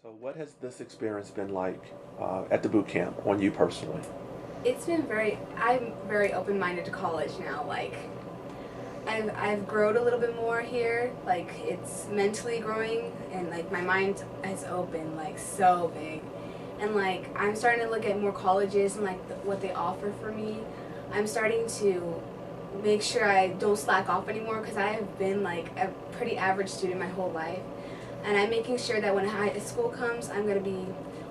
So what has this experience been like at the boot camp on you personally? I'm very open-minded to college now. Like, I've grown a little bit more here. Like, it's mentally growing, and like my mind has opened like so big. And like, I'm starting to look at more colleges and like what they offer for me. I'm starting to make sure I don't slack off anymore because I have been like a pretty average student my whole life. And I'm making sure that when high school comes, I'm going to be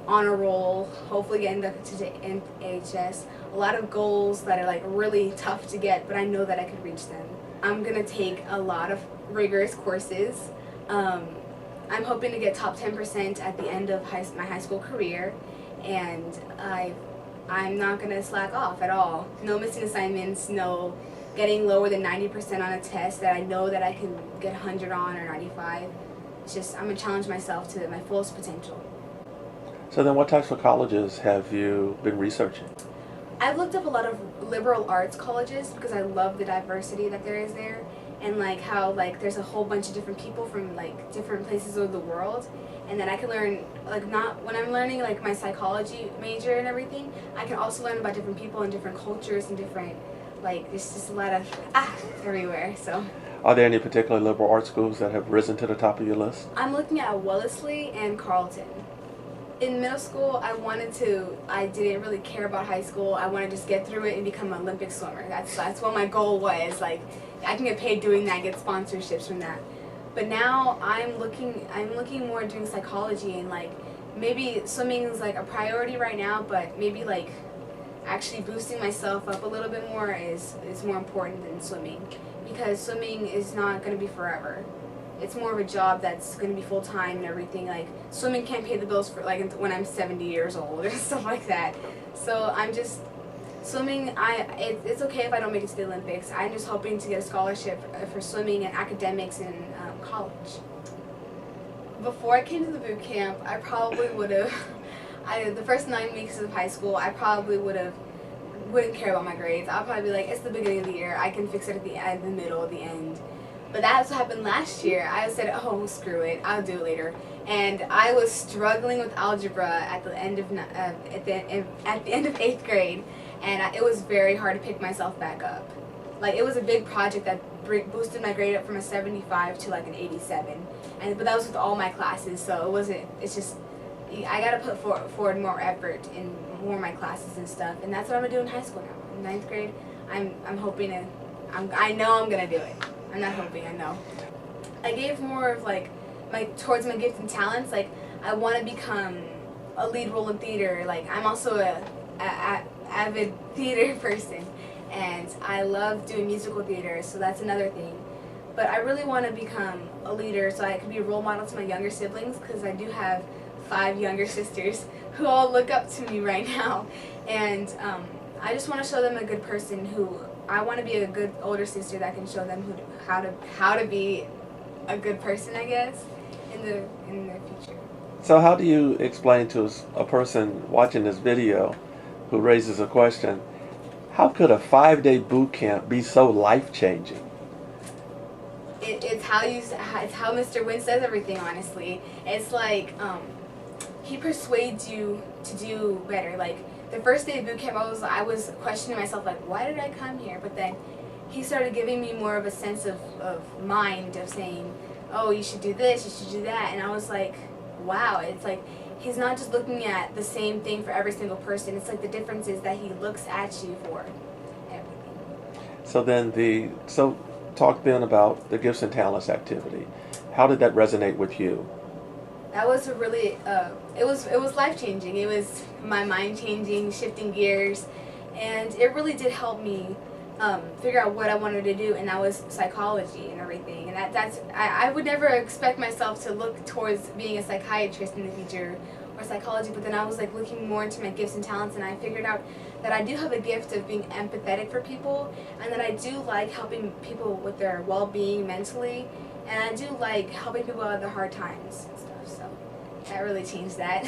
on a roll, hopefully get inducted to NHS. A lot of goals that are like really tough to get, but I know that I could reach them. I'm going to take a lot of rigorous courses. I'm hoping to get top 10% at the end of my high school career, and I'm not going to slack off at all. No missing assignments, no getting lower than 90% on a test that I know that I can get 100 on or 95. It's just, I'm going to challenge myself to my fullest potential. So then what types of colleges have you been researching? I've looked up a lot of liberal arts colleges because I love the diversity that there is there, and like how like there's a whole bunch of different people from like different places of the world, and that I can learn like not when I'm learning like my psychology major and everything, I can also learn about different people and different cultures and different like there's just a lot of everywhere. So Are there any particular liberal arts schools that have risen to the top of your list? I'm looking at Wellesley and Carleton. In middle school, I didn't really care about high school. I wanted to just get through it and become an Olympic swimmer. That's what my goal was. Like, I can get paid doing that, get sponsorships from that. But now I'm looking more at doing psychology, and like maybe swimming is like a priority right now, but maybe like actually boosting myself up a little bit more is more important than swimming, because swimming is not going to be forever. It's more of a job that's going to be full time and everything. Like, swimming can't pay the bills for like when I'm 70 years old or stuff like that. So I'm just swimming. It's okay if I don't make it to the Olympics. I'm just hoping to get a scholarship for swimming and academics in college. Before I came to the boot camp, I probably would have. The first 9 weeks of high school, I probably wouldn't care about my grades. I'll probably be like, it's the beginning of the year. I can fix it at the middle, at the end. But that's what happened last year. I said, oh, screw it, I'll do it later. And I was struggling with algebra at the end of at the end of 8th grade, and it was very hard to pick myself back up. Like, it was a big project that boosted my grade up from a 75 to like an 87, but that was with all my classes. So it wasn't. It's just I gotta put forward more effort in more of my classes and stuff, and that's what I'm gonna do in high school now. In 9th grade, I'm hoping to. I know I'm gonna do it. I'm not hoping, I know. I gave more of like towards my gifts and talents. Like, I want to become a lead role in theater. Like, I'm also a avid theater person, and I love doing musical theater, so that's another thing. But I really want to become a leader so I can be a role model to my younger siblings, because I do have 5 younger sisters who all look up to me right now, and I just want to show them a good person who. I want to be a good older sister that can show them how to be a good person, I guess, in the future. So how do you explain to a person watching this video who raises a question, how could a 5-day boot camp be so life-changing? It's how Mr. Wynn says everything. Honestly, it's like he persuades you to do better. Like, the first day of boot camp, I was questioning myself, like, why did I come here? But then he started giving me more of a sense of mind, of saying, oh, you should do this, you should do that. And I was like, wow, it's like he's not just looking at the same thing for every single person. It's like the difference is that he looks at you for everything. So talk then about the gifts and talents activity. How did that resonate with you? That was a really it was life changing. It was my mind changing, shifting gears, and it really did help me figure out what I wanted to do, and that was psychology and everything. And I would never expect myself to look towards being a psychiatrist in the future or psychology, but then I was like looking more into my gifts and talents, and I figured out that I do have a gift of being empathetic for people, and that I do like helping people with their well-being mentally, and I do like helping people out of their hard times and stuff. So that really changed that.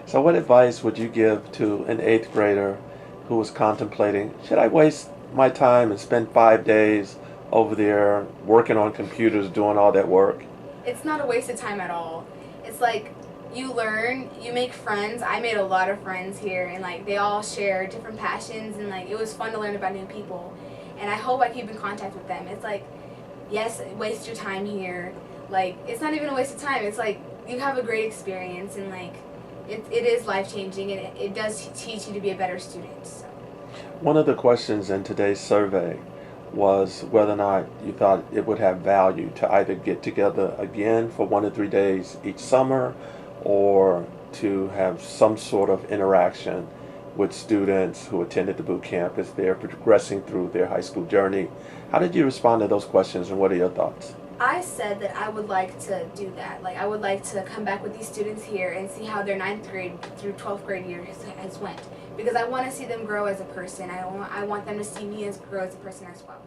So what advice would you give to an 8th grader who was contemplating, should I waste my time and spend 5 days over there working on computers, doing all that work? It's not a waste of time at all. It's like You learn, you make friends. I made a lot of friends here, and like they all share different passions, and like it was fun to learn about new people. And I hope I keep in contact with them. It's like, yes, waste your time here. Like it's not even a waste of time. It's like you have a great experience, and like it is life changing, and it does teach you to be a better student. So. One of the questions in today's survey was whether or not you thought it would have value to either get together again for 1 to 3 days each summer, or to have some sort of interaction with students who attended the boot camp as they're progressing through their high school journey. How did you respond to those questions, and what are your thoughts? I said that I would like to do that. Like I would like to come back with these students here and see how their 9th grade through 12th grade year has went. Because I want to see them grow as a person. I want them to see me as grow as a person as well.